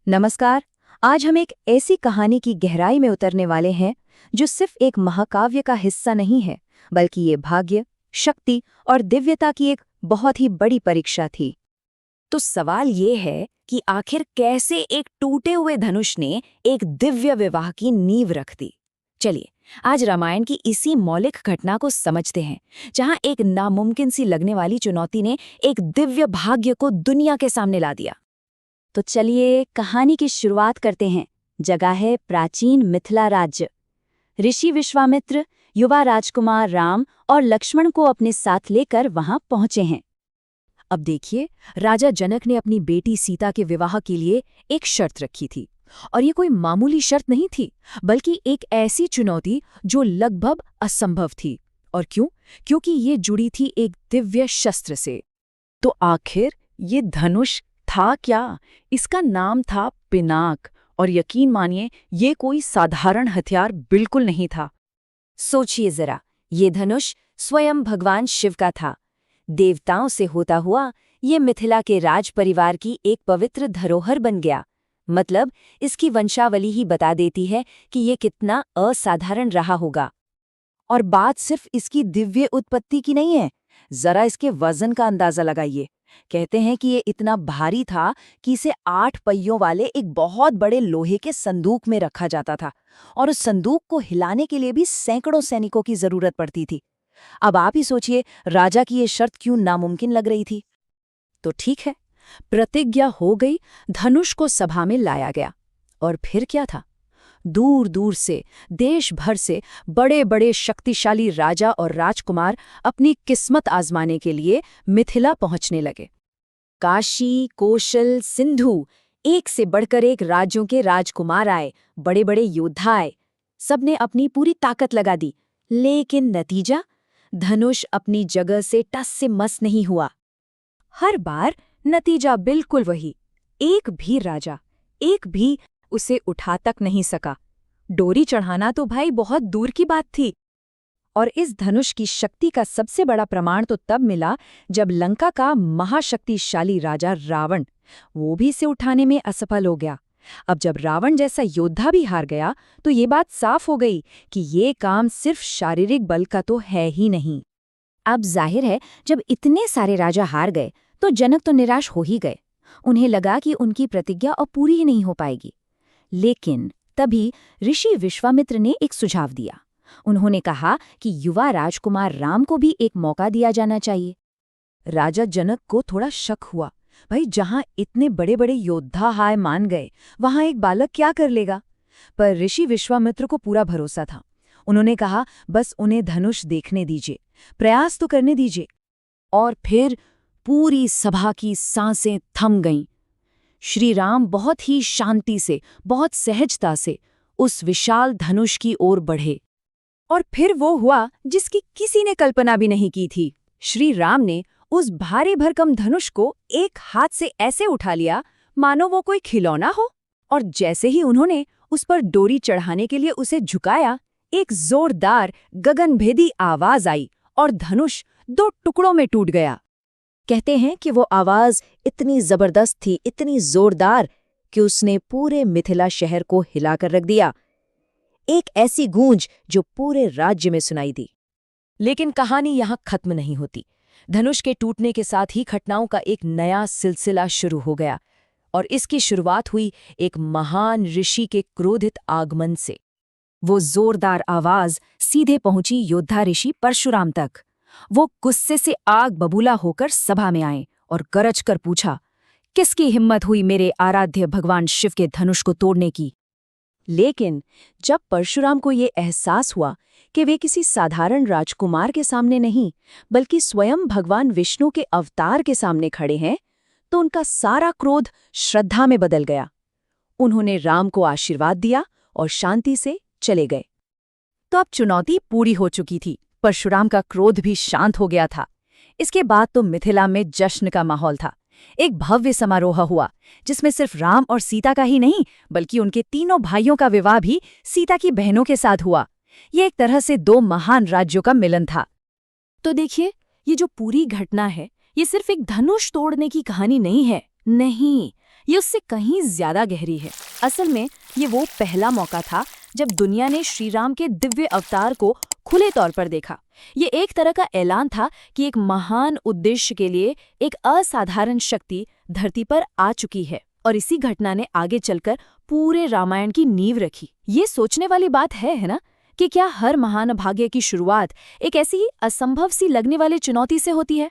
नमस्कार। आज हम एक ऐसी कहानी की गहराई में उतरने वाले हैं जो सिर्फ एक महाकाव्य का हिस्सा नहीं है, बल्कि ये भाग्य, शक्ति और दिव्यता की एक बहुत ही बड़ी परीक्षा थी। तो सवाल ये है कि आखिर कैसे एक टूटे हुए धनुष ने एक दिव्य विवाह की नींव रख दी। चलिए आज रामायण की इसी मौलिक घटना को समझते हैं, जहां एक नामुमकिन सी लगने वाली चुनौती ने एक दिव्य भाग्य को दुनिया के सामने ला दिया। तो चलिए कहानी की शुरुआत करते हैं। जगह है प्राचीन मिथिला राज्य। ऋषि विश्वामित्र युवा राजकुमार राम और लक्ष्मण को अपने साथ लेकर वहां पहुंचे हैं। अब देखिए, राजा जनक ने अपनी बेटी सीता के विवाह के लिए एक शर्त रखी थी, और ये कोई मामूली शर्त नहीं थी, बल्कि एक ऐसी चुनौती जो लगभग असंभव थी। और क्यों? क्योंकि ये जुड़ी थी एक दिव्य शस्त्र से। तो आखिर ये धनुष था क्या? इसका नाम था पिनाक, और यकीन मानिए ये कोई साधारण हथियार बिल्कुल नहीं था। सोचिए जरा, ये धनुष स्वयं भगवान शिव का था। देवताओं से होता हुआ ये मिथिला के राज परिवार की एक पवित्र धरोहर बन गया। मतलब इसकी वंशावली ही बता देती है कि ये कितना असाधारण रहा होगा। और बात सिर्फ इसकी दिव्य उत्पत्ति की नहीं है, जरा इसके वजन का अंदाजा लगाइए। कहते हैं कि ये इतना भारी था कि इसे 8 पहियों वाले एक बहुत बड़े लोहे के संदूक में रखा जाता था, और उस संदूक को हिलाने के लिए भी सैकड़ों सैनिकों की जरूरत पड़ती थी। अब आप ही सोचिए, राजा की ये शर्त क्यों नामुमकिन लग रही थी। तो ठीक है, प्रतिज्ञा हो गई, धनुष को सभा में लाया गया। और फिर क्या था? दूर दूर से, देश भर से बड़े बड़े शक्तिशाली राजा और राजकुमार अपनी किस्मत आजमाने के लिए मिथिला पहुंचने लगे। काशी, कौशल, सिंधु, एक से बढ़कर एक राज्यों के राजकुमार आए, बड़े बड़े योद्धा आए। सबने अपनी पूरी ताकत लगा दी, लेकिन नतीजा? धनुष अपनी जगह से टस से मस नहीं हुआ। हर बार नतीजा बिल्कुल वही। एक भी राजा, एक भी उसे उठा तक नहीं सका। डोरी चढ़ाना तो भाई बहुत दूर की बात थी। और इस धनुष की शक्ति का सबसे बड़ा प्रमाण तो तब मिला जब लंका का महाशक्तिशाली राजा रावण, वो भी इसे उठाने में असफल हो गया। अब जब रावण जैसा योद्धा भी हार गया, तो ये बात साफ हो गई कि ये काम सिर्फ शारीरिक बल का तो है ही नहीं। अब जाहिर है, जब इतने सारे राजा हार गए तो जनक तो निराश हो ही गए। उन्हें लगा कि उनकी प्रतिज्ञा अब पूरी ही नहीं हो पाएगी। लेकिन तभी ऋषि विश्वामित्र ने एक सुझाव दिया। उन्होंने कहा कि युवा राजकुमार राम को भी एक मौका दिया जाना चाहिए। राजा जनक को थोड़ा शक हुआ, भाई जहां इतने बड़े बड़े योद्धा हार मान गए, वहां एक बालक क्या कर लेगा? पर ऋषि विश्वामित्र को पूरा भरोसा था। उन्होंने कहा, बस उन्हें धनुष देखने दीजिए, प्रयास तो करने दीजिए। और फिर पूरी सभा की सांसें थम गईं। श्री राम बहुत ही शांति से, बहुत सहजता से उस विशाल धनुष की ओर बढ़े। और फिर वो हुआ जिसकी किसी ने कल्पना भी नहीं की थी। श्री राम ने उस भारी भरकम धनुष को एक हाथ से ऐसे उठा लिया मानो वो कोई खिलौना हो, और जैसे ही उन्होंने उस पर डोरी चढ़ाने के लिए उसे झुकाया, एक जोरदार गगनभेदी आवाज आई और धनुष 2 टुकड़ों में टूट गया। कहते हैं कि वो आवाज इतनी जबरदस्त थी, इतनी जोरदार, कि उसने पूरे मिथिला शहर को हिलाकर रख दिया। एक ऐसी गूंज जो पूरे राज्य में सुनाई दी। लेकिन कहानी यहाँ खत्म नहीं होती। धनुष के टूटने के साथ ही घटनाओं का एक नया सिलसिला शुरू हो गया, और इसकी शुरुआत हुई एक महान ऋषि के क्रोधित आगमन से। वो जोरदार आवाज सीधे पहुंची योद्धा ऋषि परशुराम तक। वो गुस्से से आग बबूला होकर सभा में आए और गरज कर पूछा, किसकी हिम्मत हुई मेरे आराध्य भगवान शिव के धनुष को तोड़ने की? लेकिन जब परशुराम को ये एहसास हुआ कि वे किसी साधारण राजकुमार के सामने नहीं, बल्कि स्वयं भगवान विष्णु के अवतार के सामने खड़े हैं, तो उनका सारा क्रोध श्रद्धा में बदल गया। उन्होंने राम को आशीर्वाद दिया और शांति से चले गए। तो अब चुनौती पूरी हो चुकी थी। परशुराम का क्रोध भी शांत हो गया था। इसके बाद तो मिथिला में जश्न का माहौल था। एक भव्य समारोह हुआ, जिसमें सिर्फ राम और सीता का ही नहीं, बल्कि उनके तीनों भाइयों का विवाह भी सीता की बहनों के साथ हुआ। ये एक तरह से 2 महान राज्यों का मिलन था। तो देखिए, ये जो पूरी घटना है, ये सिर्फ एक धनुष तोड़ने की कहानी नहीं है। नहीं, ये उससे कहीं ज्यादा गहरी है। असल में ये वो पहला मौका था जब दुनिया ने श्री राम के दिव्य अवतार को खुले तौर पर देखा। ये एक तरह का ऐलान था कि एक महान उद्देश्य के लिए एक असाधारण शक्ति धरती पर आ चुकी है, और इसी घटना ने आगे चलकर पूरे रामायण की नींव रखी। ये सोचने वाली बात है ना, कि क्या हर महान भाग्य की शुरुआत एक ऐसी ही असंभव सी लगने वाली चुनौती से होती है।